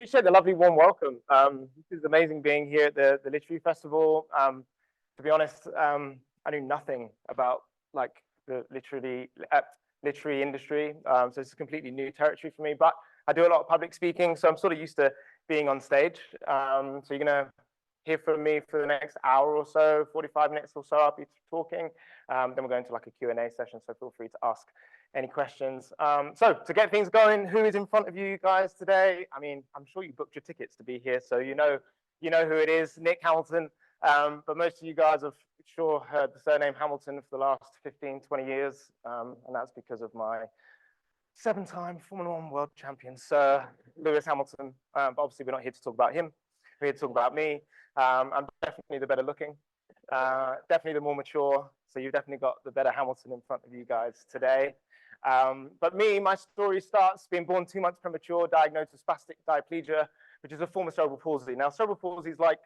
appreciate the lovely warm welcome. This is amazing being here at the Literary Festival. To be honest, I knew nothing about like the literary industry, so it's completely new territory for me. But I do a lot of public speaking, so I'm sort of used to being on stage. So you're gonna hear from me for the next hour or so, 45 minutes or so. I'll be talking. Then we'll go into like a Q&A session, so feel free to ask any questions. So to get things going, who is in front of you guys today? I mean, I'm sure you booked your tickets to be here, so you know who it is, Nick Hamilton. But most of you guys have sure heard the surname Hamilton for the last 15, 20 years, and that's because of my 7-time Formula One world champion, Sir Lewis Hamilton. But obviously, we're not here to talk about him. We're here to talk about me. I'm definitely the better looking, definitely the more mature. So you've definitely got the better Hamilton in front of you guys today. But me, my story starts being born 2 months premature, diagnosed with spastic diplegia, which is a form of cerebral palsy. Now, cerebral palsy is like,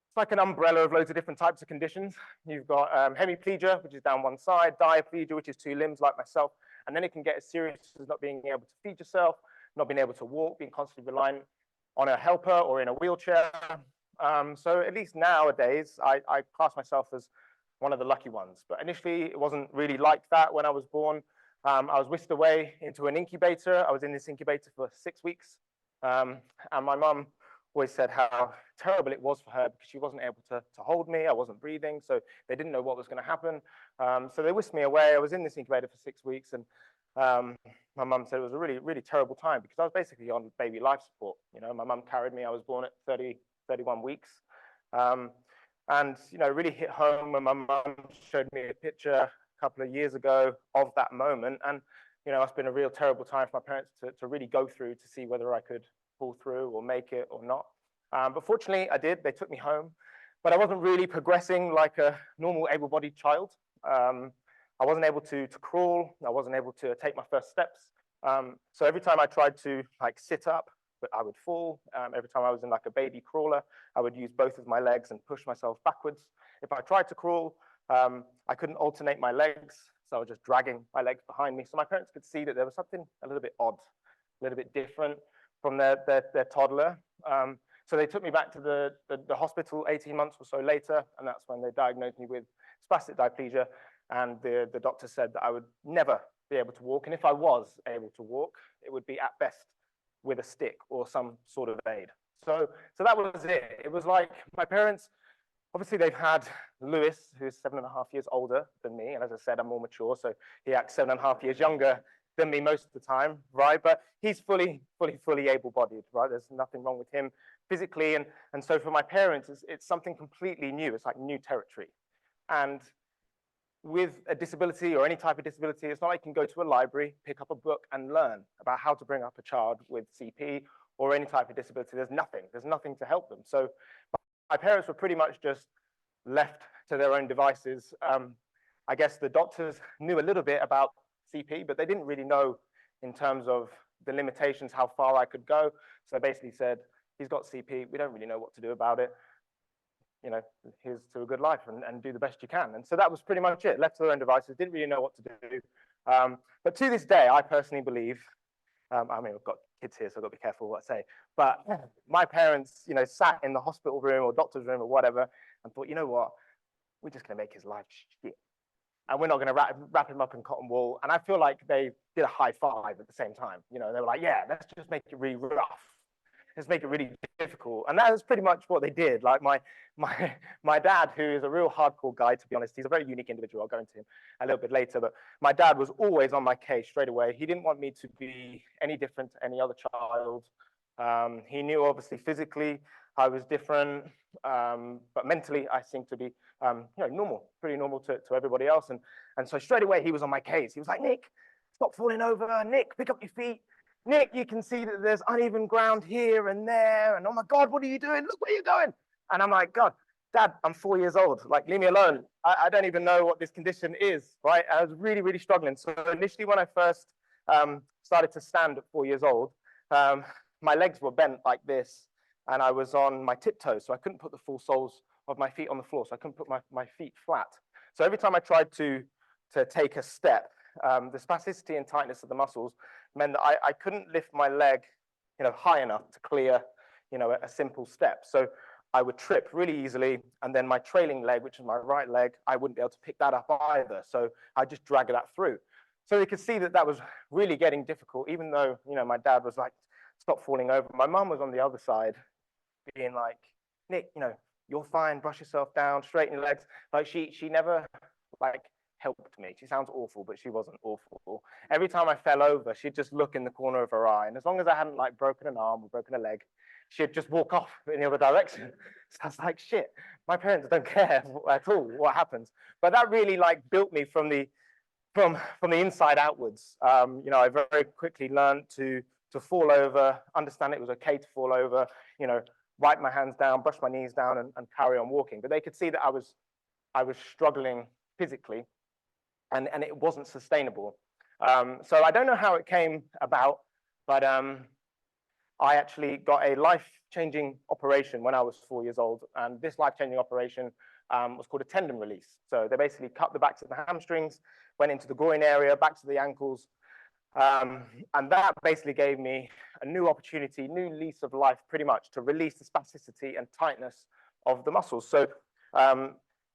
it's like an umbrella of loads of different types of conditions. You've got hemiplegia, which is down one side, diaplegia, which is 2 limbs like myself, and then it can get as serious as not being able to feed yourself, not being able to walk, being constantly reliant on a helper or in a wheelchair. So at least nowadays, I class myself as one of the lucky ones. But initially, it wasn't really like that when I was born. I was whisked away into an incubator. I was in this incubator for 6 weeks. And my mum always said how terrible it was for her because she wasn't able to hold me. I wasn't breathing, so they didn't know what was going to happen. So they whisked me away. I was in this incubator for 6 weeks, and my mum said it was a really, really terrible time because I was basically on baby life support. You know, my mum carried me. I was born at 31 weeks. And, you know, really hit home when my mum showed me a picture a couple of years ago of that moment. And, you know, it's been a real terrible time for my parents to really go through to see whether I could pull through or make it or not. But fortunately, I did. They took me home. But I wasn't really progressing like a normal able-bodied child. I wasn't able to crawl. I wasn't able to take my first steps. So every time I tried to like sit up, but I would fall. Every time I was in like a baby crawler, I would use both of my legs and push myself backwards. If I tried to crawl, I couldn't alternate my legs, so I was just dragging my legs behind me. So my parents could see that there was something a little bit odd, a little bit different from their toddler. So they took me back to the hospital 18 months or so later, and that's when they diagnosed me with spastic diplegia. And the doctor said that I would never be able to walk, and if I was able to walk, it would be at best with a stick or some sort of aid. So that was it. It was like my parents, obviously they've had Lewis, who's 7.5 years older than me. And as I said, I'm more mature. So he acts 7.5 years younger than me most of the time, right? But he's fully able-bodied, right? There's nothing wrong with him physically. And so for my parents, it's something completely new. It's like new territory. And with a disability or any type of disability, it's not like you can go to a library, pick up a book and learn about how to bring up a child with CP or any type of disability. There's nothing to help them. So my parents were pretty much just left to their own devices. I guess the doctors knew a little bit about CP, but they didn't really know in terms of the limitations, how far I could go. So they basically said, he's got CP, we don't really know what to do about it. You know, here's to a good life and do the best you can. And so that was pretty much it. Left to their own devices, didn't really know what to do. But to this day, I personally believe, I mean, I've got kids here, so I've got to be careful what I say. But my parents, you know, sat in the hospital room or doctor's room or whatever and thought, you know what, we're just going to make his life shit. And we're not going to wrap him up in cotton wool. And I feel like they did a high five at the same time. You know, they were like, yeah, let's just make it really rough. Let's make it really difficult. And that is pretty much what they did. Like my dad, who is a real hardcore guy, to be honest, he's a very unique individual. I'll go into him a little bit later. But my dad was always on my case straight away. He didn't want me to be any different to any other child. He knew, obviously, physically I was different, but mentally I seemed to be, you know, normal, pretty normal to everybody else. And so straight away he was on my case. He was like, Nick, stop falling over. Nick, pick up your feet. Nick, you can see that there's uneven ground here and there. And oh my God, what are you doing? Look where you're going. And I'm like, God, Dad, I'm 4 years old. Like, leave me alone. I don't even know what this condition is, right? I was really, really struggling. So initially when I first started to stand at 4 years old, my legs were bent like this and I was on my tiptoes. So I couldn't put the full soles of my feet on the floor. So I couldn't put my feet flat. So every time I tried to take a step, the spasticity and tightness of the muscles meant that I couldn't lift my leg high enough to clear, a simple step. So I would trip really easily, and then my trailing leg, which is my right leg, I wouldn't be able to pick that up either. So I just drag that through. So you could see that that was really getting difficult, even though, my dad was like, stop falling over. My mum was on the other side being like, Nick, you're fine, brush yourself down, straighten your legs. Like she never like helped me. She sounds awful, but she wasn't awful. Every time I fell over, she'd just look in the corner of her eye. And as long as I hadn't like broken an arm or broken a leg, she'd just walk off in the other direction. So I was like, shit, my parents don't care at all what happens. But that really like built me from the inside outwards. I very quickly learned to fall over, understand it was okay to fall over, wipe my hands down, brush my knees down, and carry on walking. But they could see that I was struggling physically, and it wasn't sustainable. So I don't know how it came about, but I actually got a life-changing operation when I was 4 years old, and this life-changing operation was called a tendon release. So they basically cut the backs of the hamstrings, went into the groin area, back to the ankles, and that basically gave me a new opportunity, new lease of life, pretty much, to release the spasticity and tightness of the muscles. So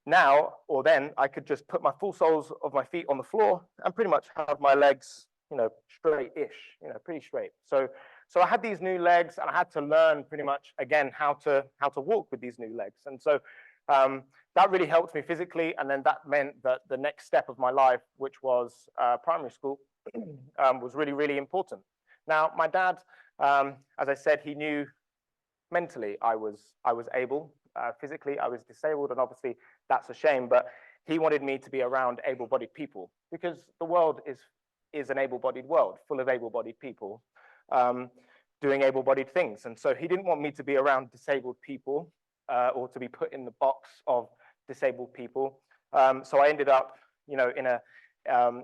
now or then, I could just put my full soles of my feet on the floor and pretty much have my legs, straight-ish, pretty straight. So I had these new legs, and I had to learn pretty much again how to walk with these new legs. And so that really helped me physically, and then that meant that the next step of my life, which was primary school, was really, really important. Now, my dad, as I said, he knew mentally I was able. Physically, I was disabled, and obviously that's a shame. But he wanted me to be around able-bodied people, because the world is an able-bodied world, full of able-bodied people doing able-bodied things. And so he didn't want me to be around disabled people or to be put in the box of disabled people. So I ended up, in a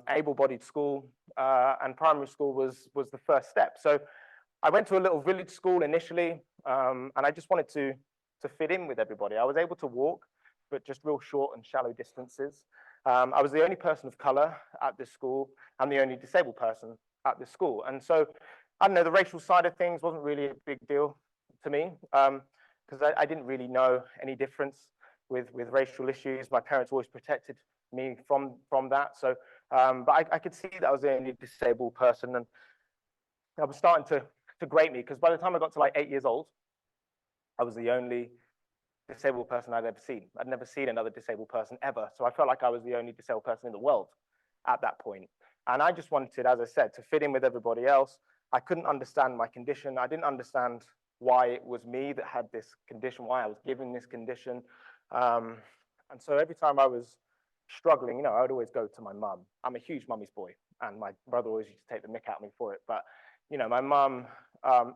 able-bodied school, and primary school was the first step. So I went to a little village school initially, and I just wanted to fit in with everybody. I was able to walk, but just real short and shallow distances. I was the only person of color at this school and the only disabled person at this school. And so, I don't know, the racial side of things wasn't really a big deal to me, because I didn't really know any difference with racial issues. My parents always protected me from that. So, but I could see that I was the only disabled person, and I was starting to grate me, because by the time I got to like 8 years old, I was the only disabled person I'd ever seen. I'd never seen another disabled person ever. So I felt like I was the only disabled person in the world at that point. And I just wanted, as I said, to fit in with everybody else. I couldn't understand my condition. I didn't understand why it was me that had this condition, why I was given this condition. And so every time I was struggling, I would always go to my mum. I'm a huge mummy's boy, and my brother always used to take the mick out of me for it. But, my mum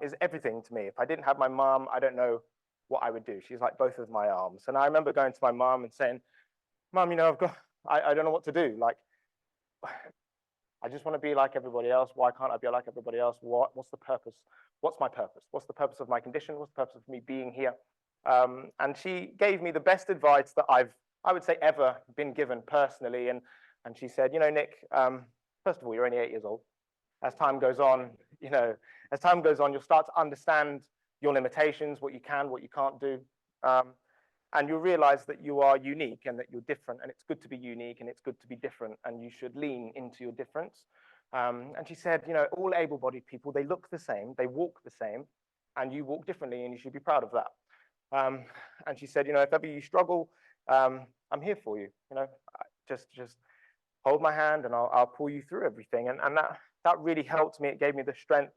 is everything to me. If I didn't have my mum, I don't know what I would do. She's like both of my arms. And I remember going to my mum and saying, Mum, I don't know what to do. Like, I just want to be like everybody else. Why can't I be like everybody else? What's the purpose? What's my purpose? What's the purpose of my condition? What's the purpose of me being here? And she gave me the best advice that I would say, ever been given personally. And she said, Nick, first of all, you're only 8 years old. As time goes on, you'll start to understand your limitations, what you can, what you can't do. And you'll realize that you are unique and that you're different, and it's good to be unique and it's good to be different, and you should lean into your difference. And she said, all able-bodied people, they look the same, they walk the same, and you walk differently, and you should be proud of that. And she said, if ever you struggle, I'm here for you. Just hold my hand, and I'll pull you through everything. And that really helped me. It gave me the strength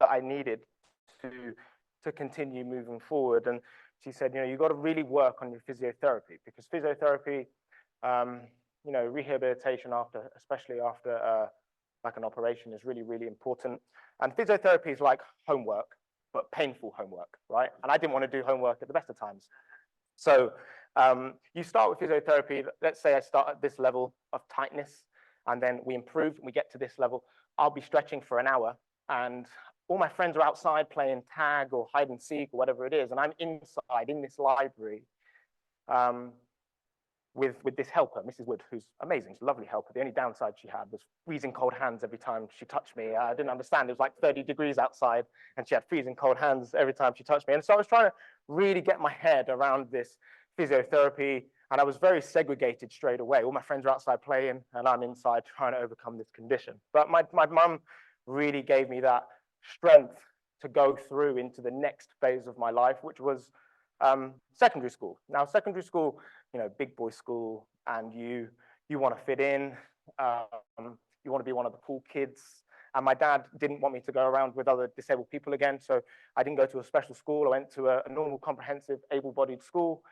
that I needed to continue moving forward. And she said, you've got to really work on your physiotherapy, because physiotherapy, rehabilitation especially after like an operation, is really, really important. And physiotherapy is like homework, but painful homework, right? And I didn't want to do homework at the best of times. So you start with physiotherapy. Let's say I start at this level of tightness, and then we improve and we get to this level. I'll be stretching for an hour, and all my friends are outside playing tag or hide and seek or whatever it is, and I'm inside in this library, with this helper, Mrs. Wood, who's amazing. She's a lovely helper. The only downside she had was freezing cold hands every time she touched me. I didn't understand. It was like 30 degrees outside, and she had freezing cold hands every time she touched me. And so I was trying to really get my head around this physiotherapy, and I was very segregated straight away. All my friends are outside playing, and I'm inside trying to overcome this condition. But my mum really gave me that strength to go through into the next phase of my life, which was secondary school. Now, secondary school, big boy school, and you want to fit in, you want to be one of the cool kids. And my dad didn't want me to go around with other disabled people again, so I didn't go to a special school. I went to a normal, comprehensive, able-bodied school.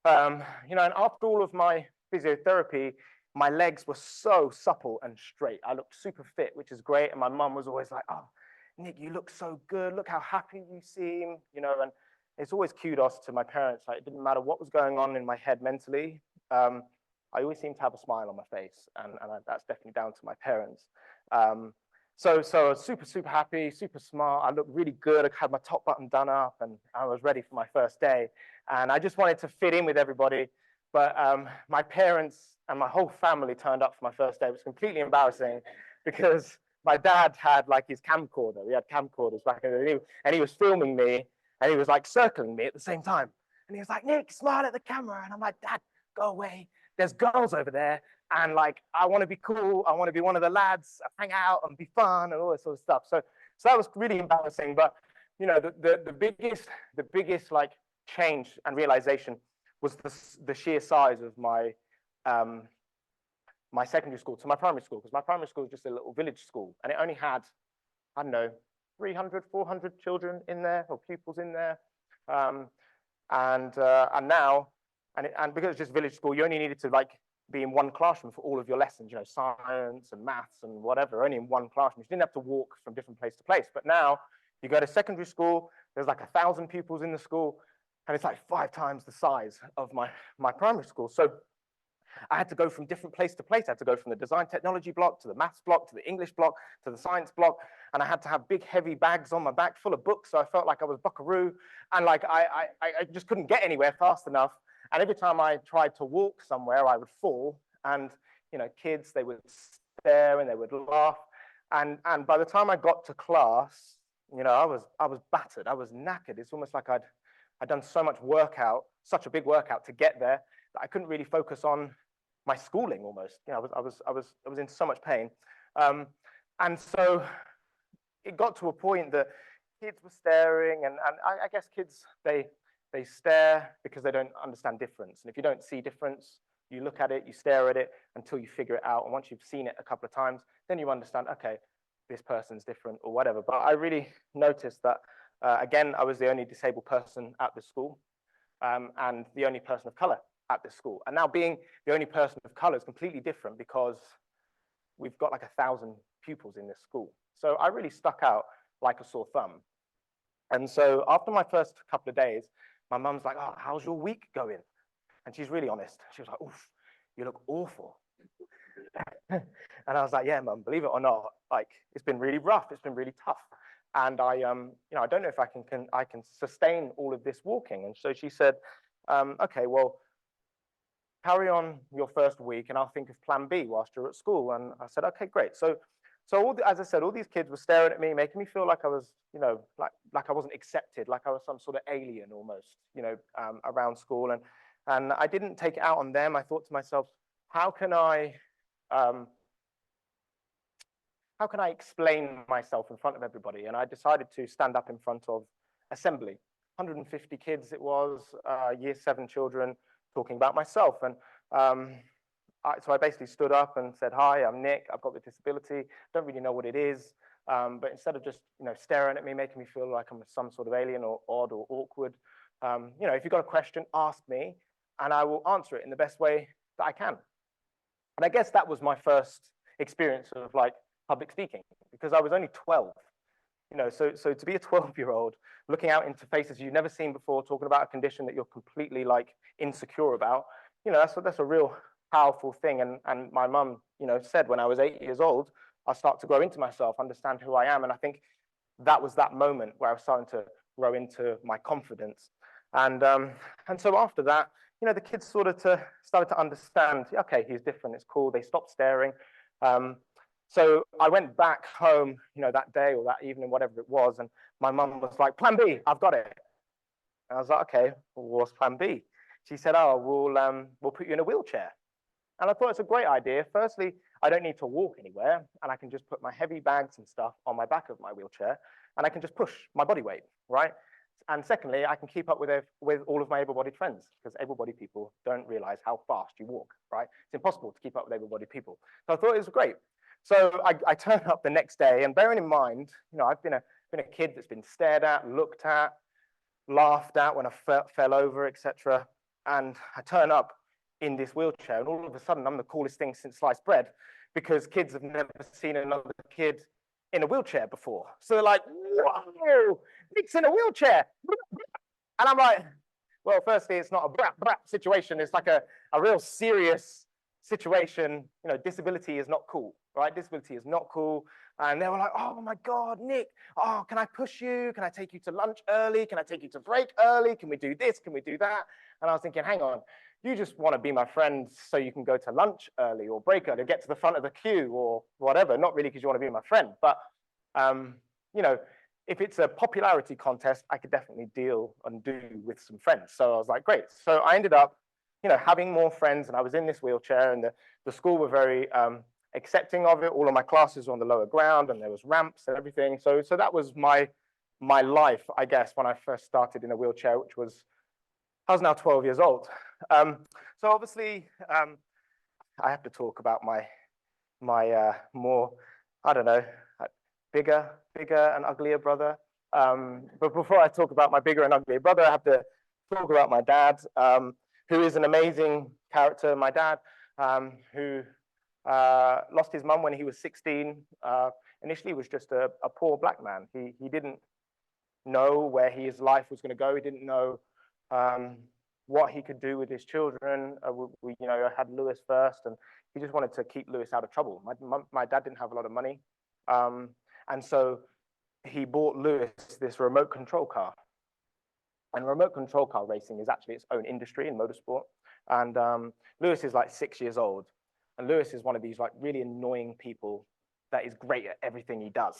And after all of my physiotherapy, my legs were so supple and straight. I looked super fit, which is great. And my mum was always like, "Oh, Nick, you look so good. Look how happy you seem," and it's always kudos to my parents. Like, it didn't matter what was going on in my head mentally. I always seemed to have a smile on my face, and that's definitely down to my parents. So I was super, super happy, super smart. I looked really good. I had my top button done up, and I was ready for my first day. And I just wanted to fit in with everybody. But my parents and my whole family turned up for my first day. It was completely embarrassing because my dad had like his camcorder. We had camcorders back in the day, and he was filming me, and he was like circling me at the same time. And he was like, "Nick, smile at the camera." And I'm like, "Dad, go away. There's girls over there. And like, I want to be cool. I want to be one of the lads, hang out and be fun and all this sort of stuff." So that was really embarrassing. But the biggest like change and realization was the sheer size of my my secondary school to my primary school, because my primary school was just a little village school, and it only had, I don't know, 300, 400 children in there, or pupils in there. And now, and because it's just village school, you only needed to like be in one classroom for all of your lessons, science and maths and whatever, only in one classroom. You didn't have to walk from different place to place. But now you go to secondary school, there's like 1,000 pupils in the school, and it's like 5 times the size of my primary school. So I had to go from different place to place. I had to go from the design technology block to the maths block to the English block to the science block. And I had to have big, heavy bags on my back full of books. So I felt like I was Buckaroo. And like I just couldn't get anywhere fast enough. And every time I tried to walk somewhere, I would fall. And, kids, they would stare and they would laugh. And by the time I got to class, I was battered. I was knackered. It's almost like I'd done so much workout, such a big workout to get there, that I couldn't really focus on my schooling almost. I was in so much pain. And so it got to a point that kids were staring, and I guess kids, they stare because they don't understand difference. And if you don't see difference, you look at it, you stare at it until you figure it out. And once you've seen it a couple of times, then you understand, okay, this person's different or whatever. But I really noticed that, again, I was the only disabled person at the school, and the only person of color at this school. And now being the only person of color is completely different because we've got like 1,000 pupils in this school. So I really stuck out like a sore thumb. And so after my first couple of days, my mum's like, "Oh, how's your week going?" And she's really honest. She was like, "Oof, you look awful." And I was like, "Yeah, Mum, believe it or not, like it's been really rough. It's been really tough. And I don't know if I can sustain all of this walking." And so she said, "Okay, well, carry on your first week, and I'll think of plan B whilst you're at school." And I said, "Okay, great." So as I said, all these kids were staring at me, making me feel like I was, like I wasn't accepted, like I was some sort of alien almost, around school. And I didn't take it out on them. I thought to myself, how can I explain myself in front of everybody? And I decided to stand up in front of assembly. 150 kids it was, year 7 children, talking about myself. And so I basically stood up and said, "Hi, I'm Nick. I've got the disability. Don't really know what it is. But instead of just staring at me, making me feel like I'm some sort of alien or odd or awkward, if you've got a question, ask me, and I will answer it in the best way that I can." And I guess that was my first experience of like public speaking, because I was only 12. So to be a 12-year-old looking out into faces you've never seen before, talking about a condition that you're completely like insecure about, that's a real powerful thing. And my mum, said when I was 8 years old, I start to grow into myself, understand who I am. And I think that was that moment where I was starting to grow into my confidence. And so after that, the kids sort of started to understand, okay, he's different, it's cool. They stopped staring. So I went back home, that day or that evening, whatever it was, and my mum was like, plan B, I've got it. And I was like, okay, well, what's plan B? She said, oh, we'll put you in a wheelchair. And I thought it's a great idea. Firstly, I don't need to walk anywhere, and I can just put my heavy bags and stuff on my back of my wheelchair, and I can just push my body weight, right? And secondly, I can keep up with all of my able-bodied friends, because able-bodied people don't realize how fast you walk, right? It's impossible to keep up with able-bodied people. So I thought it was great. So I turned up the next day, and bearing in mind, I've been a kid that's been stared at, looked at, laughed at when I fell over, etc. And I turn up in this wheelchair, and all of a sudden I'm the coolest thing since sliced bread, because kids have never seen another kid in a wheelchair before. So they're like, whoa, Nick's in a wheelchair. And I'm like, well, firstly, it's not a brat situation. It's like a real serious situation. Disability is not cool, right? Disability is not cool. And they were like, oh my God, Nick, oh, can I push you? Can I take you to lunch early? Can I take you to break early? Can we do this? Can we do that? And I was thinking, hang on, you just want to be my friend so you can go to lunch early or break early, get to the front of the queue or whatever, not really because you want to be my friend. But, if it's a popularity contest, I could definitely deal and do with some friends. So I was like, great. So I ended up, having more friends, and I was in this wheelchair, and the school were very accepting of it. All of my classes were on the lower ground, and there was ramps and everything. So that was my life, I guess, when I first started in a wheelchair, I was now 12 years old. So obviously, I have to talk about my more, I don't know, bigger and uglier brother. But before I talk about my bigger and uglier brother, I have to talk about my dad, who is an amazing character. My dad, who lost his mum when he was 16, initially was just a poor black man. He didn't know where his life was going to go. He didn't know what he could do with his children. We had Lewis first, and he just wanted to keep Lewis out of trouble. My dad didn't have a lot of money, and so he bought Lewis this remote control car. And remote control car racing is actually its own industry in motorsport. And Lewis is like 6 years old, and Lewis is one of these like really annoying people that is great at everything he does.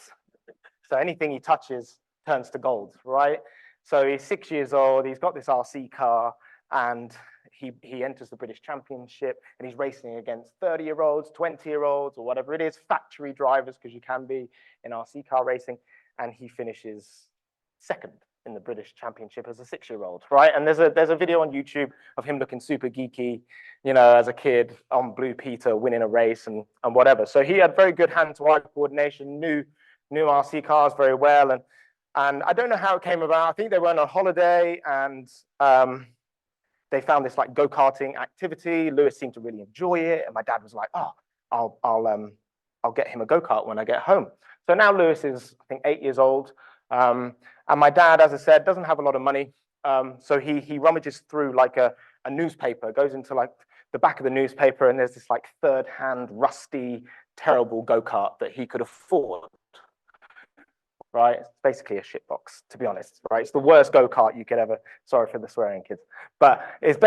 So anything he touches turns to gold, right? So he's 6 years old, he's got this RC car, and he enters the British Championship, and he's racing against 30-year-olds, 20-year-olds, or whatever it is, factory drivers, because you can be in RC car racing, and he finishes second in the British Championship as a 6-year-old, right? And there's a video on YouTube of him looking super geeky, as a kid on Blue Peter, winning a race and whatever. So he had very good hand-to-eye coordination, knew RC cars very well, and I don't know how it came about. I think they went on holiday, and they found this like go-karting activity. Lewis seemed to really enjoy it, and my dad was like, "Oh, I'll get him a go-kart when I get home." So now Lewis is, I think, 8 years old, and my dad, as I said, doesn't have a lot of money. So he rummages through like a newspaper, goes into like the back of the newspaper, and there's this like third-hand, rusty, terrible go-kart that he could afford. Right, it's basically a shitbox, to be honest. Right, it's the worst go-kart you could ever. Sorry for the swearing, kids, but it's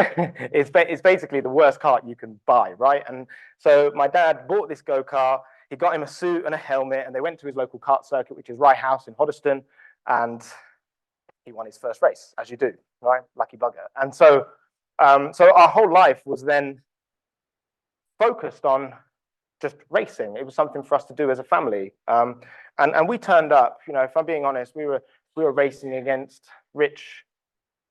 basically the worst kart you can buy. Right, and so my dad bought this go-kart. He got him a suit and a helmet, and they went to his local kart circuit, which is Rye House in Hoddesdon, and he won his first race, as you do, right? Lucky bugger. And so our whole life was then focused on just racing. It was something for us to do as a family. And we turned up, if I'm being honest, we were racing against rich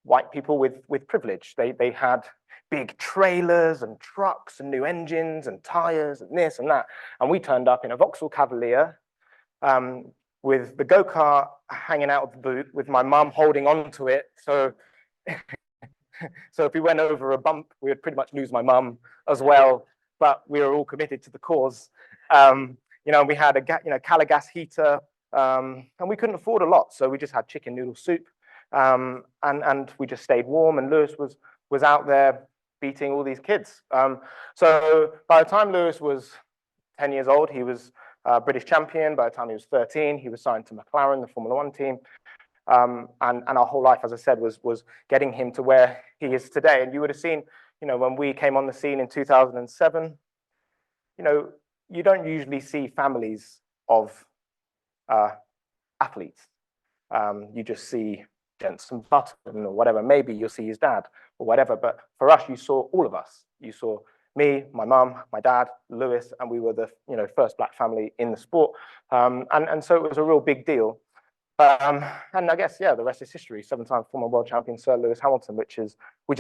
white people with privilege. They had big trailers and trucks and new engines and tires and this and that. And we turned up in a Vauxhall Cavalier with the go-kart hanging out of the boot, with my mum holding on to it. So if we went over a bump, we would pretty much lose my mum as well. But we were all committed to the cause. We had a Calagas heater, and we couldn't afford a lot, so we just had chicken noodle soup, and we just stayed warm. And Lewis was out there beating all these kids. So by the time Lewis was 10 years old, he was British champion. By the time he was 13, he was signed to McLaren, the Formula One team. And our whole life, as I said, was getting him to where he is today. And you would have seen, when we came on the scene in 2007, you don't usually see families of athletes. You just see Jensen Button or whatever. Maybe you'll see his dad or whatever. But for us, you saw all of us. You saw me, my mum, my dad, Lewis, and we were the first black family in the sport. And so it was a real big deal. And I guess, yeah, the rest is history. 7-time former world champion Sir Lewis Hamilton, which is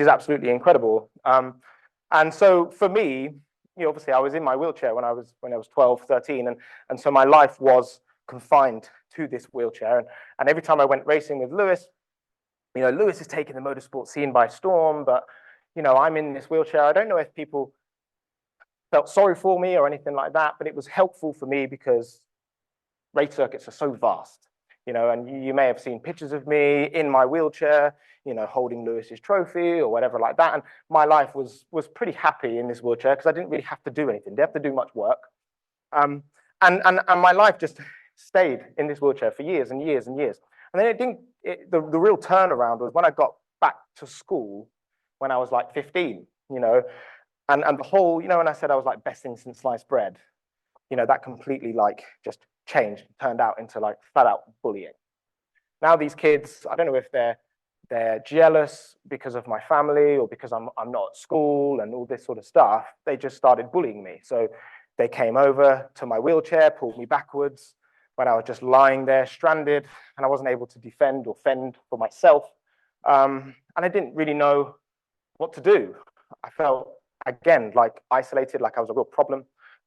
absolutely incredible. And so for me, obviously I was in my wheelchair when I was 12, 13, and so my life was confined to this wheelchair. And every time I went racing with Lewis, Lewis is taking the motorsport scene by storm, but I'm in this wheelchair. I don't know if people felt sorry for me or anything like that, but it was helpful for me because race circuits are so vast. And you may have seen pictures of me in my wheelchair, holding Lewis's trophy or whatever like that. And my life was pretty happy in this wheelchair because I didn't really have to do anything. Didn't have to do much work. And my life just stayed in this wheelchair for years and years and years. And then the real turnaround was when I got back to school when I was like 15, and the whole, when I said I was like best thing since sliced bread, that completely like just changed, turned out into like flat out bullying. Now these kids, I don't know if they're jealous because of my family or because I'm not at school and all this sort of stuff. They just started bullying me. So they came over to my wheelchair, pulled me backwards when I was just lying there stranded and I wasn't able to defend or fend for myself. And I didn't really know what to do. I felt, again, like isolated, like I was a real problem.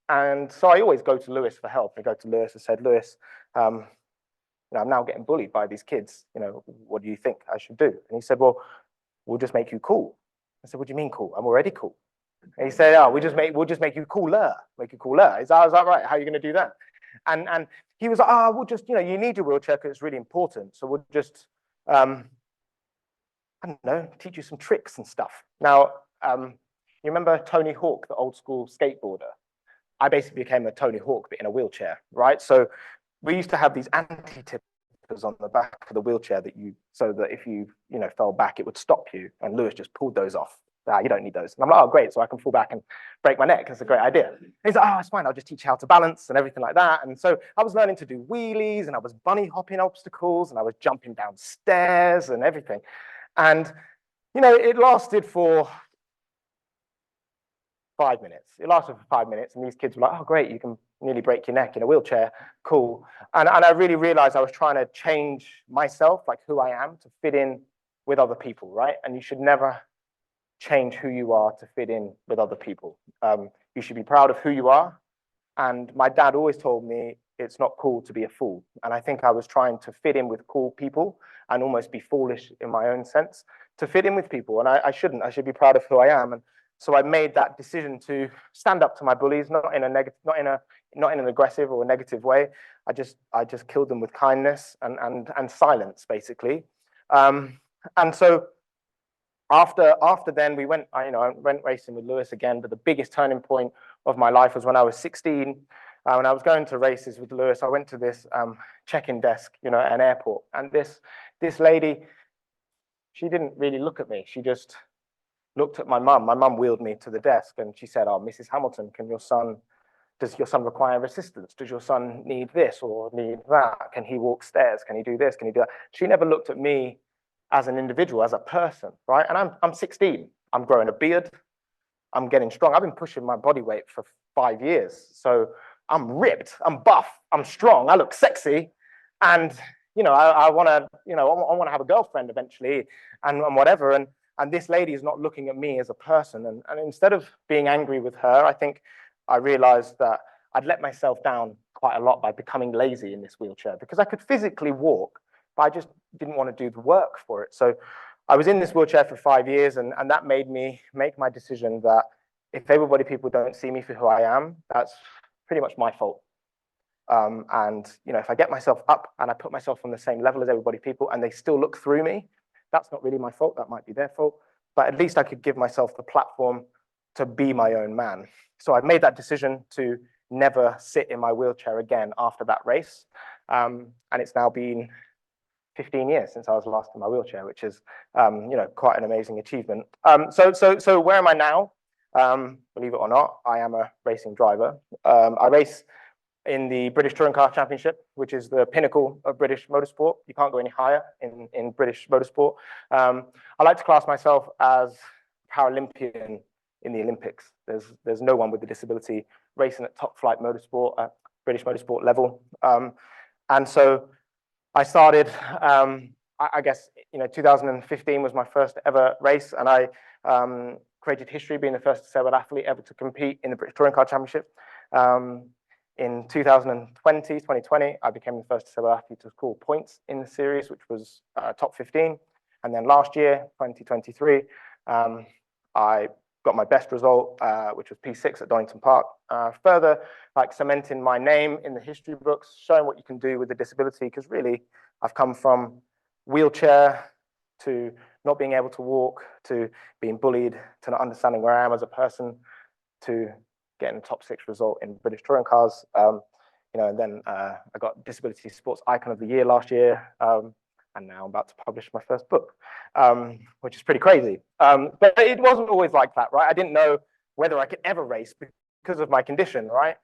And so I always go to Lewis for help. I go to Lewis and said, Lewis, I'm now getting bullied by these kids. What do you think I should do? And he said, well, we'll just make you cool. I said, what do you mean cool? I'm already cool. And he said, oh, we'll just make you cooler. Make you cooler. Is that right? How are you going to do that? And he was like, oh, we'll just, you need your wheelchair because it's really important. So we'll just, I don't know, teach you some tricks and stuff. Now, you remember Tony Hawk, the old school skateboarder? I basically became a Tony Hawk, but in a wheelchair, right? So we used to have these anti-tippers on the back of the wheelchair so that if you fell back, it would stop you. And Lewis just pulled those off. You don't need those. And I'm like, oh, great. So I can fall back and break my neck. It's a great idea. And he's like, oh, it's fine. I'll just teach you how to balance and everything like that. And so I was learning to do wheelies and I was bunny hopping obstacles and I was jumping down stairs and everything. And, it lasted for 5 minutes. It lasted for 5 minutes, and these kids were like, oh, great, you can nearly break your neck in a wheelchair. Cool. And I really realized I was trying to change myself, like who I am, to fit in with other people, right? And you should never change who you are to fit in with other people. You should be proud of who you are. And my dad always told me it's not cool to be a fool. And I think I was trying to fit in with cool people and almost be foolish in my own sense to fit in with people. And I shouldn't. I should be proud of who I am. And so I made that decision to stand up to my bullies, not in an aggressive or a negative way. I just killed them with kindness and silence, basically. And so after then, I went racing with Lewis again. But the biggest turning point of my life was when I was 16. When I was going to races with Lewis, I went to this check-in desk, at an airport, and this lady, she didn't really look at me. She just looked at my mum. My mum wheeled me to the desk and she said, oh, Mrs. Hamilton, does your son require assistance? Does your son need this or need that? Can he walk stairs? Can he do this? Can he do that? She never looked at me as an individual, as a person, right? And I'm 16. I'm growing a beard. I'm getting strong. I've been pushing my body weight for 5 years. So I'm ripped. I'm buff. I'm strong. I look sexy. And, I want to have a girlfriend eventually and whatever. And this lady is not looking at me as a person. And instead of being angry with her, I think I realized that I'd let myself down quite a lot by becoming lazy in this wheelchair because I could physically walk, but I just didn't want to do the work for it. So I was in this wheelchair for 5 years, and that made me make my decision that if people don't see me for who I am, that's pretty much my fault. And if I get myself up and I put myself on the same level as people and they still look through me, that's not really my fault. That might be their fault. But at least I could give myself the platform to be my own man. So I've made that decision to never sit in my wheelchair again after that race. And it's now been 15 years since I was last in my wheelchair, which is, quite an amazing achievement. So where am I now? Believe it or not, I am a racing driver. I race in the British Touring Car Championship, which is the pinnacle of British motorsport. You can't go any higher in British motorsport. I like to class myself as Paralympian in the Olympics. There's no one with a disability racing at top flight motorsport, British motorsport level. And so I started, I guess, 2015 was my first ever race, and I created history being the first disabled athlete ever to compete in the British Touring Car Championship. In 2020, I became the first disabled athlete to score points in the series, which was top 15. And then last year, 2023, I got my best result, which was P6 at Donington Park. Further, cementing my name in the history books, showing what you can do with a disability, because really, I've come from wheelchair to not being able to walk, to being bullied, to not understanding where I am as a person, to getting a top 6 result in British touring cars. And then I got Disability Sports Icon of the Year last year. And now I'm about to publish my first book, which is pretty crazy. But it wasn't always like that, right? I didn't know whether I could ever race because of my condition, right?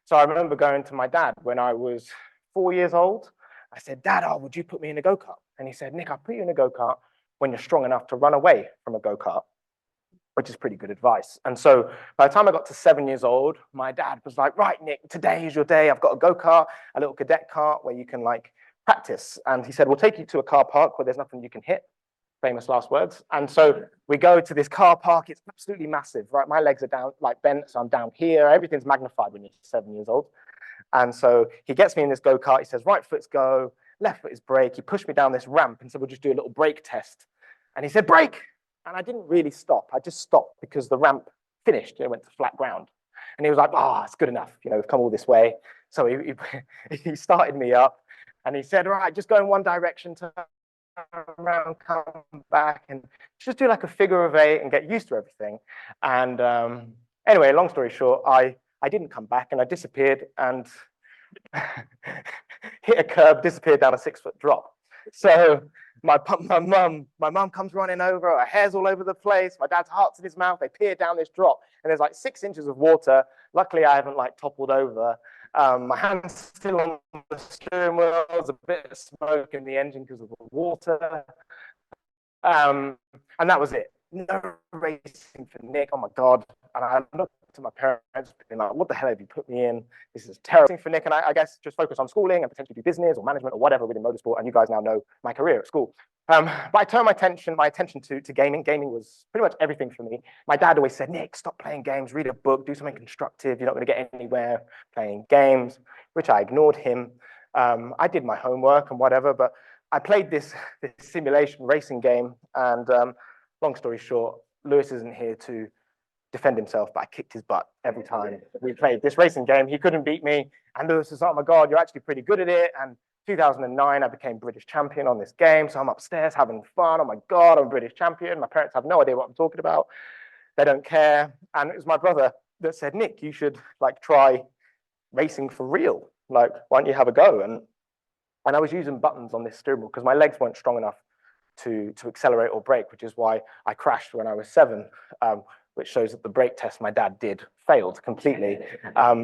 So I remember going to my dad when I was 4 years old. I said, Dad, would you put me in a go-kart? And he said, Nick, I'll put you in a go-kart when you're strong enough to run away from a go-kart, which is pretty good advice. And so by the time I got to 7 years old, my dad was like, right, Nick, today is your day. I've got a go-kart, a little cadet cart where you can practice. And he said, we'll take you to a car park where there's nothing you can hit. Famous last words. And so we go to this car park. It's absolutely massive, right? My legs are down, bent, so I'm down here. Everything's magnified when you're 7 years old. And so he gets me in this go-kart. He says, right foot's go, left foot is brake. He pushed me down this ramp and said, we'll just do a little brake test. And he said, brake. And I didn't really stop. I just stopped because the ramp finished. It went to flat ground. And he was like, it's good enough. We've come all this way. So he started me up. And he said, all right, just go in one direction, turn around, come back, and just do a figure of 8 and get used to everything. And anyway, long story short, I didn't come back, and I disappeared and hit a curb, disappeared down a 6-foot drop. So my mum comes running over, her hair's all over the place, my dad's heart's in his mouth, they peer down this drop, and there's 6 inches of water. Luckily, I haven't toppled over. My hand's still on the steering wheel, there's a bit of smoke in the engine because of the water. And that was it. No racing for Nick, oh my God. And I looked to my parents, being like, what the hell have you put me in? This is terrible for Nick. And I guess just focus on schooling and potentially do business or management or whatever within motorsport. And you guys now know my career at school. But I turned my attention to gaming. Gaming was pretty much everything for me. My dad always said, Nick, stop playing games, read a book, do something constructive. You're not going to get anywhere playing games, which I ignored him. I did my homework and whatever, but I played this simulation racing game. And long story short, Lewis isn't here to defend himself, but I kicked his butt every time we played this racing game. He couldn't beat me. And Lewis was, oh my God, you're actually pretty good at it. And 2009, I became British champion on this game. So I'm upstairs having fun. Oh my God, I'm a British champion. My parents have no idea what I'm talking about. They don't care. And it was my brother that said, Nick, you should try racing for real. Why don't you have a go? And I was using buttons on this steering wheel because my legs weren't strong enough to accelerate or brake, which is why I crashed when I was 7. Which shows that the brake test my dad did failed completely,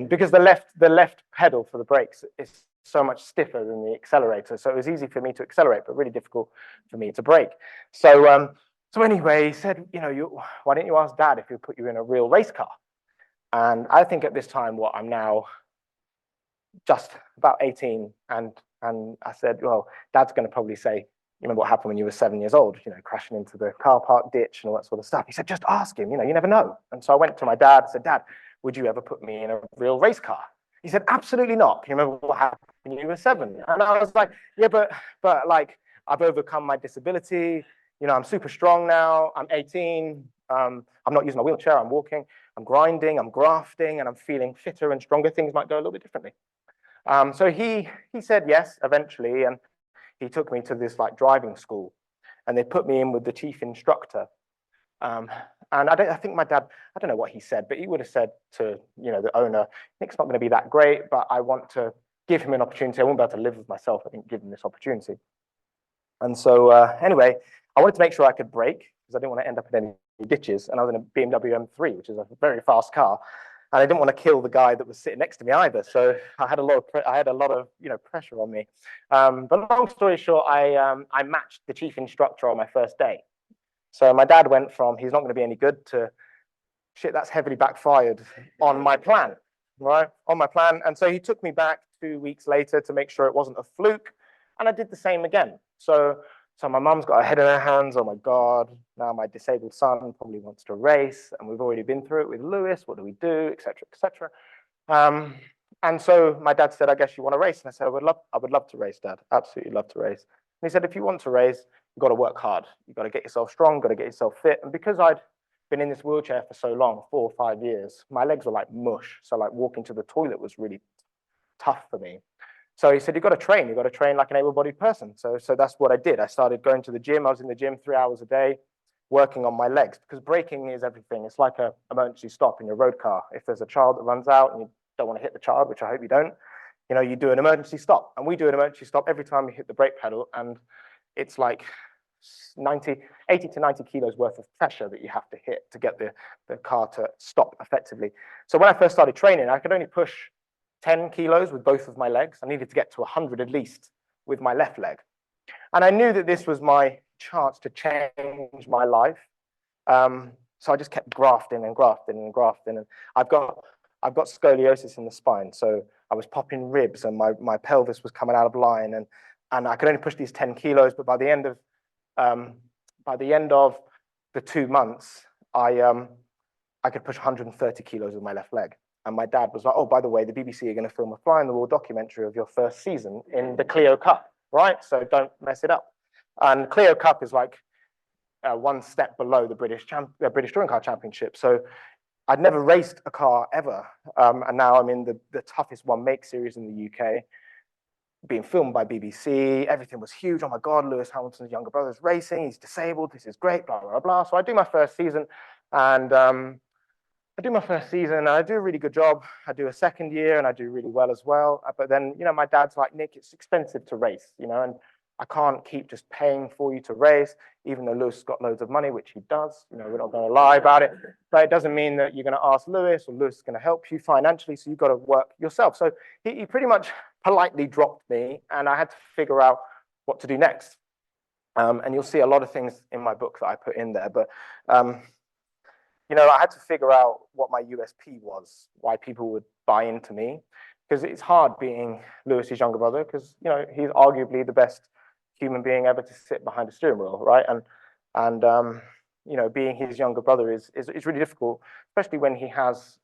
because the left pedal for the brakes is so much stiffer than the accelerator. So it was easy for me to accelerate, but really difficult for me to brake. So anyway, he said, why don't you ask Dad if he'll put you in a real race car? And I think at this time, I'm now just about 18, and I said, well, Dad's going to probably say, you remember what happened when you were 7 years old, crashing into the car park ditch and all that sort of stuff. He said, just ask him, you never know. And so I went to my dad and said, Dad, would you ever put me in a real race car? He said, absolutely not. Can you remember what happened when you were 7? And I was like, yeah, but I've overcome my disability. I'm super strong now. I'm 18. I'm not using my wheelchair. I'm walking. I'm grinding. I'm grafting, and I'm feeling fitter and stronger. Things might go a little bit differently. So he said yes eventually, and he took me to this driving school, and they put me in with the chief instructor. And I think my dad, I don't know what he said, but he would have said to the owner, Nick's not going to be that great, but I want to give him an opportunity. I won't be able to live with myself. I think give him this opportunity. And so anyway, I wanted to make sure I could brake because I didn't want to end up in any ditches. And I was in a BMW M3, which is a very fast car. And I didn't want to kill the guy that was sitting next to me either. So I had a lot of pressure on me. But long story short, I matched the chief instructor on my first day. So my dad went from he's not going to be any good to shit, that's heavily backfired on my plan, right? On my plan. And so he took me back 2 weeks later to make sure it wasn't a fluke. And I did the same again. So my mum's got her head in her hands. Oh my God, now my disabled son probably wants to race. And we've already been through it with Lewis. What do we do, et cetera, et cetera. And so my dad said, I guess you want to race. And I said, I would love to race, Dad. Absolutely love to race. And he said, if you want to race, you've got to work hard. You've got to get yourself strong, you've got to get yourself fit. And because I'd been in this wheelchair for so long, 4 or 5 years, my legs were like mush. So like walking to the toilet was really tough for me. So he said, you've got to train like an able-bodied person. So that's what I did. I started going to the gym. I was in the gym 3 hours a day, working on my legs, because braking is everything. It's like an emergency stop in your road car. If there's a child that runs out and you don't want to hit the child, which I hope you don't, you do an emergency stop. And we do an emergency stop every time we hit the brake pedal. And it's like 80 to 90 kilos worth of pressure that you have to hit to get the car to stop effectively. So when I first started training, I could only push 10 kilos with both of my legs. I needed to get to 100 at least with my left leg. And I knew that this was my chance to change my life. So I just kept grafting and grafting and grafting. And I've got scoliosis in the spine. So I was popping ribs and my pelvis was coming out of line. And I could only push these 10 kilos. But by the end of the 2 months, I could push 130 kilos with my left leg. And my dad was like, oh, by the way, the BBC are going to film a fly on the wall documentary of your first season in the Clio Cup, right? So don't mess it up. And Clio Cup is like one step below the British Touring Car Championship. So I'd never raced a car ever. And now I'm in the toughest one make series in the UK, being filmed by BBC. Everything was huge. Oh my God, Lewis Hamilton's younger brother's racing. He's disabled. This is great, blah, blah, blah. So I do my first season and I do a really good job. I do a second year and I do really well as well. But then, my dad's like, Nick, it's expensive to race, and I can't keep just paying for you to race, even though Lewis has got loads of money, which he does. We're not going to lie about it. But it doesn't mean that you're going to ask Lewis or Lewis is going to help you financially. So you've got to work yourself. So he pretty much politely dropped me and I had to figure out what to do next. And you'll see a lot of things in my book that I put in there. But I had to figure out what my USP was, why people would buy into me, because it's hard being Lewis's younger brother, because he's arguably the best human being ever to sit behind a steering wheel, right? And being his younger brother is really difficult, especially when he has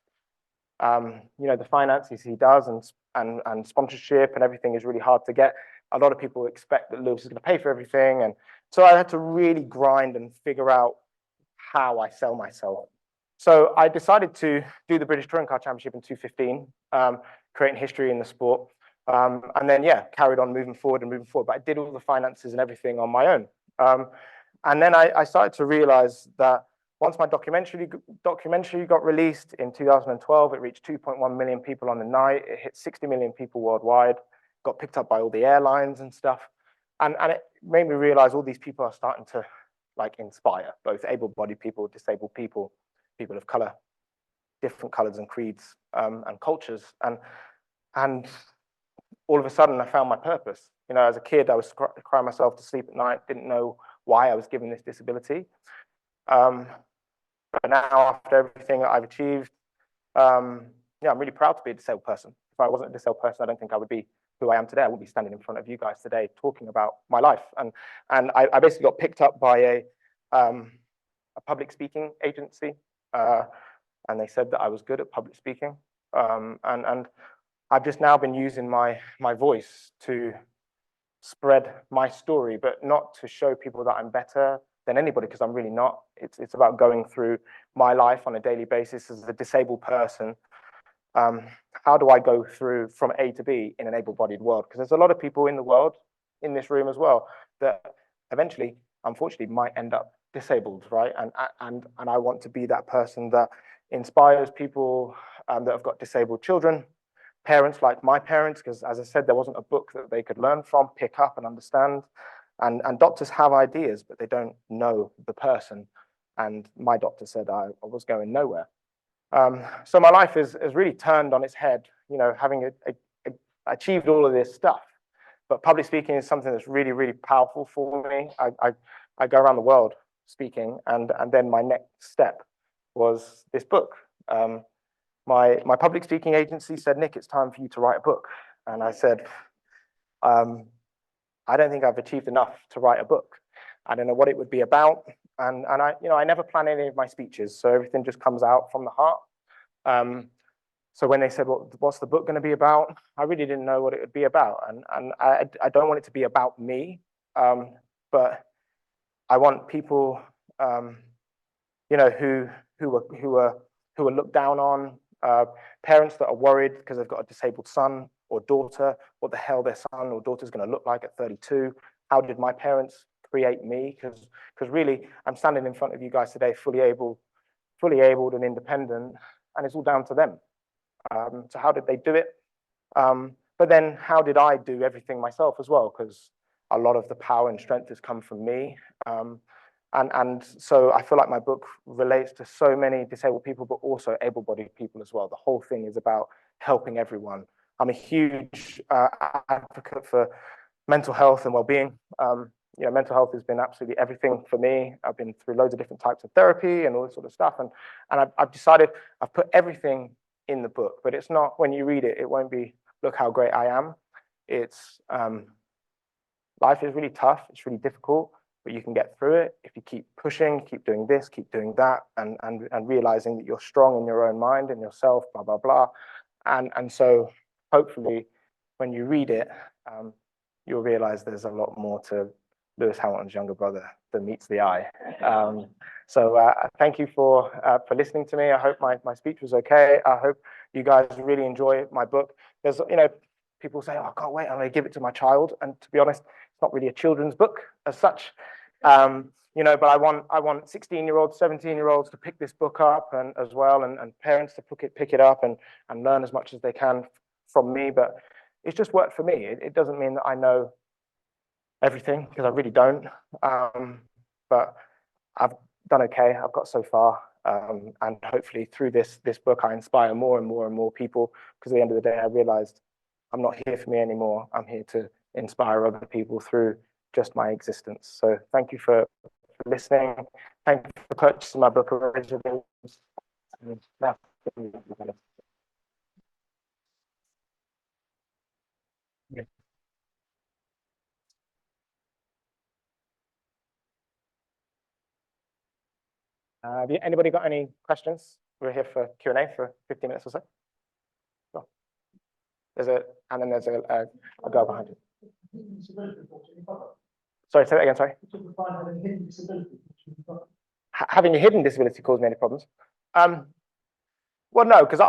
the finances he does and sponsorship and everything is really hard to get. A lot of people expect that Lewis is going to pay for everything, and so I had to really grind and figure out how I sell myself. So I decided to do the British Touring Car Championship in 2015, creating history in the sport. And then, carried on moving forward. But I did all the finances and everything on my own. And then I started to realize that once my documentary got released in 2012, it reached 2.1 million people on the night. It hit 60 million people worldwide, got picked up by all the airlines and stuff. And it made me realize all these people are starting to inspire both able-bodied people, disabled people, people of color, different colors and creeds and cultures. And all of a sudden I found my purpose. As a kid, I was crying myself to sleep at night, didn't know why I was given this disability. But now, after everything that I've achieved, I'm really proud to be a disabled person. If I wasn't a disabled person, I don't think I would be who I am today. I wouldn't be standing in front of you guys today talking about my life. And I basically got picked up by a public speaking agency, and they said that I was good at public speaking. And I've just now been using my voice to spread my story, but not to show people that I'm better than anybody, because I'm really not. It's about going through my life on a daily basis as a disabled person. How do I go through from A to B in an able-bodied world? Because there's a lot of people in the world, in this room as well, that eventually, unfortunately, might end up disabled, right? And I want to be that person that inspires people that have got disabled children, parents like my parents, because as I said, there wasn't a book that they could learn from, pick up and understand. And doctors have ideas, but they don't know the person. And my doctor said I was going nowhere. So my life is really turned on its head, you know, having achieved all of this stuff. But public speaking is something that's really, really powerful for me. I go around the world speaking, and then my next step was this book. My public speaking agency said, Nick, it's time for you to write a book. And I said, I don't think I've achieved enough to write a book. I don't know what it would be about. And I never plan any of my speeches, so everything just comes out from the heart. So when they said, well, what's the book going to be about? I really didn't know what it would be about. And I don't want it to be about me, but I want people, you know, who are looked down on, parents that are worried because they've got a disabled son or daughter, what the hell their son or daughter is going to look like at 32. How did my parents create me? Because really, I'm standing in front of you guys today, fully abled and independent, and it's all down to them. So how did they do it? But then how did I do everything myself as well? Because a lot of the power and strength has come from me. And so I feel like my book relates to so many disabled people, but also able-bodied people as well. The whole thing is about helping everyone. I'm a huge advocate for mental health and well-being. You know, mental health has been absolutely everything for me. I've been through loads of different types of therapy and all this sort of stuff. And I've decided I've put everything in the book, but it's not, when you read it, it won't be, look how great I am. It's, life is really tough. It's really difficult, but you can get through it if you keep pushing, keep doing this, keep doing that, and realizing that you're strong in your own mind and yourself, blah, blah, blah. And so hopefully when you read it, you'll realize there's a lot more to Lewis Hamilton's younger brother than meets the eye. So thank you for listening to me. I hope my speech was okay. I hope you guys really enjoy my book. There's, you know, people say, oh, I can't wait, I'm going to give it to my child. And to be honest, it's not really a children's book as such. You know, but I want 16-year-olds, 17-year-olds to pick this book up and as well, and parents to pick it up and learn as much as they can from me. But it's just worked for me. It doesn't mean that I know everything, because I really don't. But I've done okay. I've got so far. And hopefully through this book, I inspire more and more and more people, because at the end of the day, I realized I'm not here for me anymore. I'm here to inspire other people through just my existence. So thank you for listening. Thank you for purchasing my book originally. Have anybody got any questions? We're here for Q&A for 15 minutes or so. Sure. And then there's a girl behind you. Sorry, say that again, sorry. Having a hidden disability caused me any problems? Well, no, because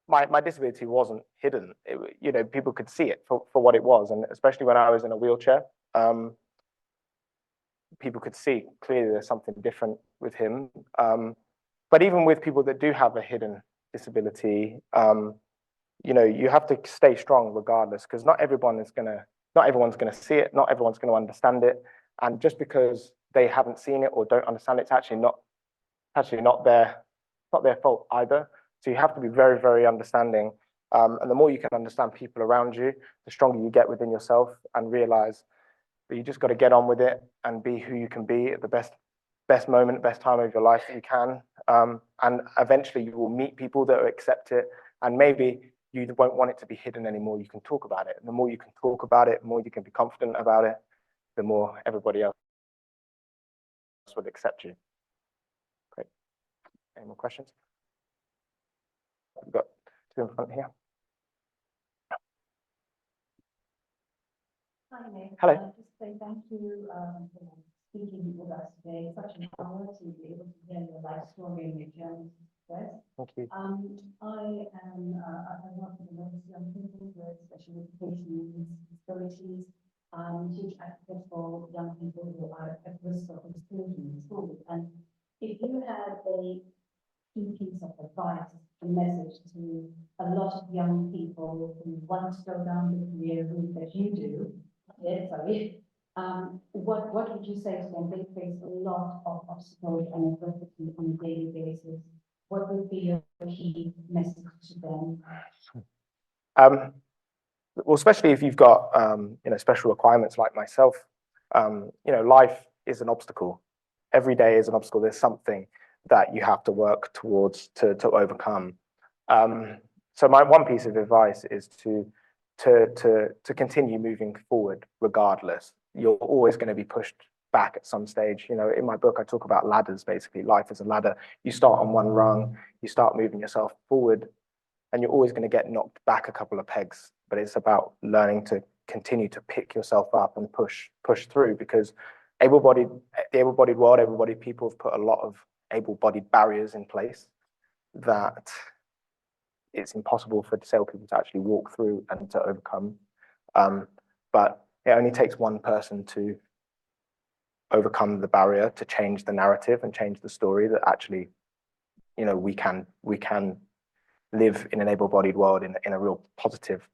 my disability wasn't hidden. You know, people could see it for what it was, and especially when I was in a wheelchair, people could see clearly there's something different with him. But even with people that do have a hidden disability, you know, you have to stay strong regardless, because not everyone's gonna see it, not everyone's gonna understand it, and just because they haven't seen it or don't understand it, it's actually not their fault either. So you have to be very, very understanding, and the more you can understand people around you, the stronger you get within yourself, and realize that you just got to get on with it and be who you can be at the best moment, best time of your life that you can, and eventually you will meet people that will accept it, and maybe you won't want it to be hidden anymore. You can talk about it. And the more you can talk about it, the more you can be confident about it, the more everybody else will accept you. Great. Any more questions? We've got two in front here. Hi, Nick. Hello. Just say thank you for speaking with us today. It's such an honor to be able to hear your life story and your journey to success. Thank you. I work with a lot of young people with special education needs, disabilities. Huge advocate for young people who are at risk of exclusion in school. And if you had a key piece of advice, a message to a lot of young people who want to go down the career route that you do, Yeah, sorry. What would you say to them? They face a lot of obstacles and adversity on a daily basis. What would be your key message to them? Well, especially if you've got special requirements like myself, life is an obstacle. Every day is an obstacle. There's something that you have to work towards to overcome. So my one piece of advice is to continue moving forward regardless. You're always going to be pushed back at some stage. In my book, I talk about ladders, basically. Life is a ladder. You start on one rung, you start moving yourself forward, and you're always going to get knocked back a couple of pegs. But it's about learning to continue to pick yourself up and push through, because the able-bodied world, able-bodied people have put a lot of able-bodied barriers in place that it's impossible for disabled people to actually walk through and to overcome. But it only takes one person to overcome the barrier, to change the narrative and change the story, that actually, we can live in an able-bodied world in a real positive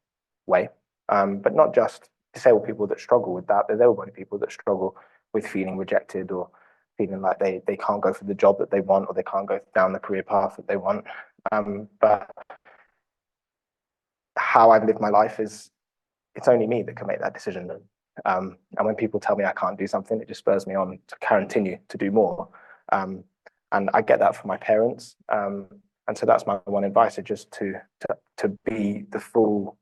way. But not just disabled people that struggle with that. There's able-bodied people that struggle with feeling rejected, or feeling like they can't go for the job that they want, or they can't go down the career path that they want. But how I've lived my life is, it's only me that can make that decision. And when people tell me I can't do something, it just spurs me on to continue to do more. And I get that from my parents. And so that's my one advice, is just to be the full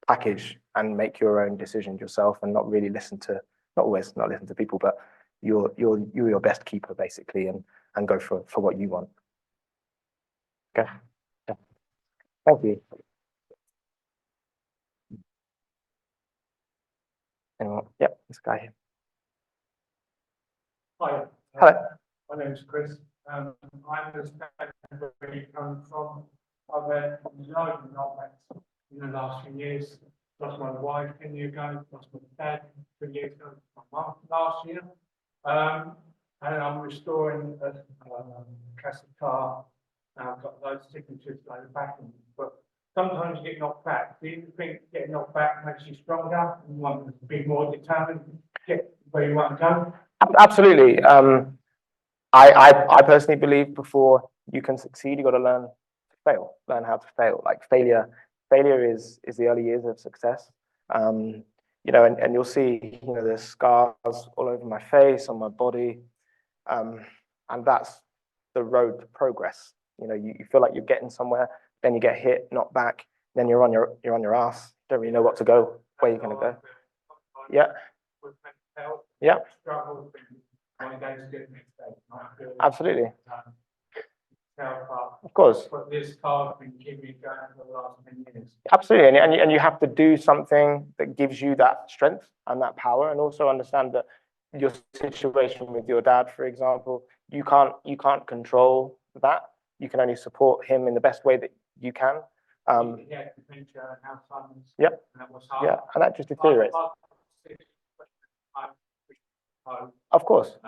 package and make your own decisions yourself, and not listen to people, but you're your best keeper, basically, and go for what you want. Okay. Yeah. Thank you. Anyone? Yep, this guy here. Hi. Hello. My name is Chris. I understand where you come from. I've had loads of knockbacks in the last few years. Lost my wife 10 years ago, lost my dad 3 years ago, my mum last year. And I'm restoring a classic car. Now I've got those signatures like the back end. But sometimes you get knocked back. Do you think getting knocked back makes you stronger and you want to be more determined to get where you want to go? Absolutely. I personally believe before you can succeed, you got to learn how to fail. Like failure is the early years of success. And you'll see, there's scars all over my face, on my body. And that's the road to progress. You feel like you're getting somewhere, then you get hit, knocked back, then you're on your ass. Don't really know what to go, where you're going to go. Yeah. Yeah. Absolutely. Of course. But this car has been keeping me going for the last 10 years. Absolutely, and you have to do something that gives you that strength and that power, and also understand that your situation with your dad, for example, you can't control that. You can only support him in the best way that you can. Yeah, dementia and Alzheimer's. Yeah. And that was hard. Yeah, and that just deteriorates. Of course.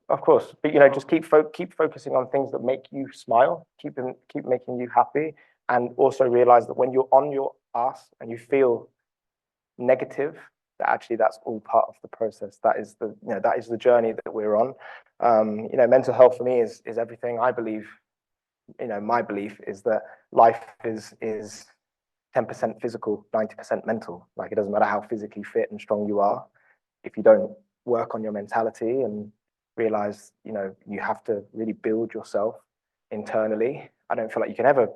Of course, but just keep focusing on things that make you smile, keep making you happy, and also realize that when you're on your ass and you feel negative, that actually that's all part of the process. That is the journey that we're on. Mental health for me is everything. I believe, my belief is that life is 10% physical, 90% mental. Like, it doesn't matter how physically fit and strong you are, if you don't work on your mentality and realize, you have to really build yourself internally, I don't feel like you can ever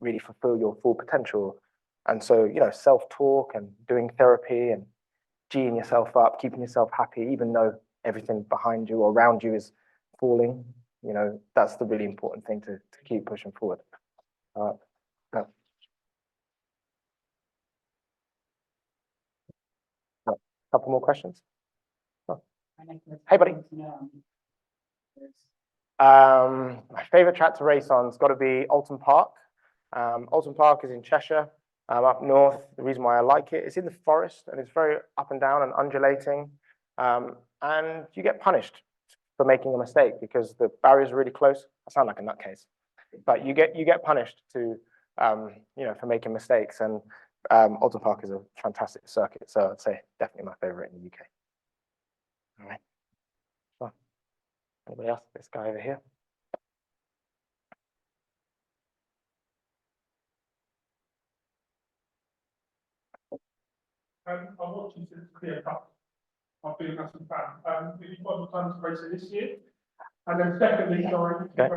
really fulfill your full potential. And so, self-talk and doing therapy and geeing yourself up, keeping yourself happy, even though everything behind you or around you is falling, that's the really important thing to keep pushing forward. No. Couple more questions? Oh. Hey, buddy. My favorite track to race on has got to be Alton Park. Alton Park is in Cheshire, up north. The reason why I like it, it's in the forest and it's very up and down and undulating. And you get punished for making a mistake because the barriers are really close. I sound like a nutcase, but you get punished for making mistakes. And Alton Park is a fantastic circuit, so I'd say definitely my favorite in the UK. All right. So, anybody else? This guy over here. I've watched you since clear cut. I've been a massive fan. Have you got the plans to race it this year? And then secondly, sorry, Okay.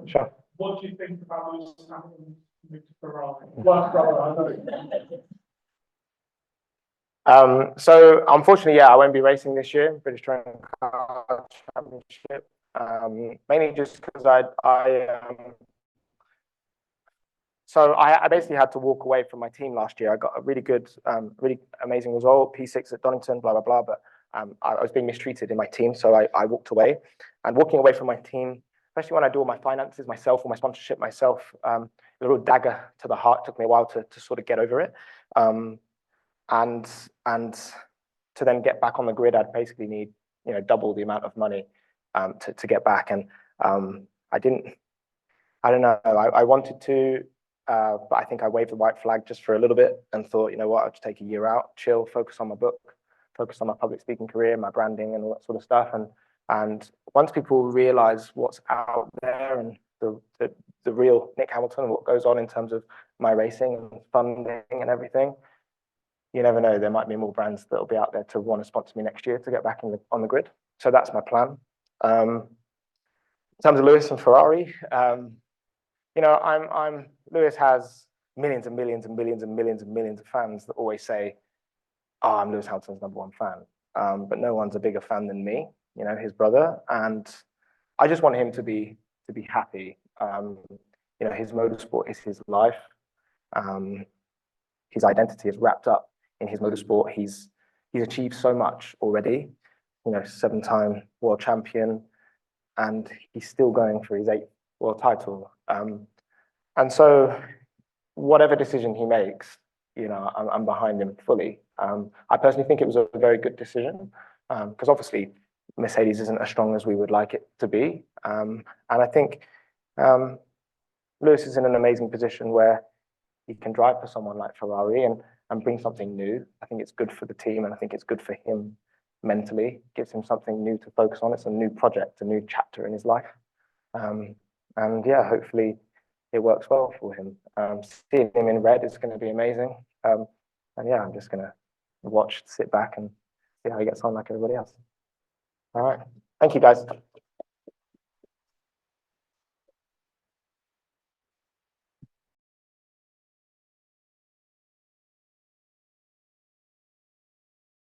Sure. what do you think about Lewis Hamilton's move to Ferrari? Worst brother, I know. So unfortunately, yeah, I won't be racing this year, British Touring Car Championship. Mainly just because so I basically had to walk away from my team last year. I got a really good, really amazing result, P6 at Donington, blah, blah, blah. But I was being mistreated in my team, so I walked away. And walking away from my team, especially when I do all my finances myself, or my sponsorship myself, a little dagger to the heart. Took me a while to sort of get over it. And to then get back on the grid, I'd basically need, double the amount of money to get back. And I don't know, I wanted to, but I think I waved the white flag just for a little bit and thought, you know what, I'll just take a year out, chill, focus on my book, focus on my public speaking career, my branding and all that sort of stuff. And once people realize what's out there and the real Nick Hamilton and what goes on in terms of my racing and funding and everything, you never know, there might be more brands that will be out there to want to sponsor me next year to get back on the grid. So that's my plan. In terms of Lewis and Ferrari, Lewis has millions and millions and millions and millions and millions of fans that always say, oh, I'm Lewis Hamilton's #1 fan. But no one's a bigger fan than me, his brother. And I just want him to be happy. His motorsport is his life. His identity is wrapped up in his motorsport. He's achieved so much already, 7-time world champion, and he's still going for his 8th world title. And so whatever decision he makes, I'm behind him fully. I personally think it was a very good decision, because obviously Mercedes isn't as strong as we would like it to be. And I think Lewis is in an amazing position where he can drive for someone like Ferrari and bring something new. I think it's good for the team, and I think it's good for him mentally. It gives him something new to focus on. It's a new project, a new chapter in his life. And yeah, hopefully it works well for him. Seeing him in red is going to be amazing. And yeah, I'm just going to watch, sit back and see how he gets on like everybody else. All right. Thank you, guys.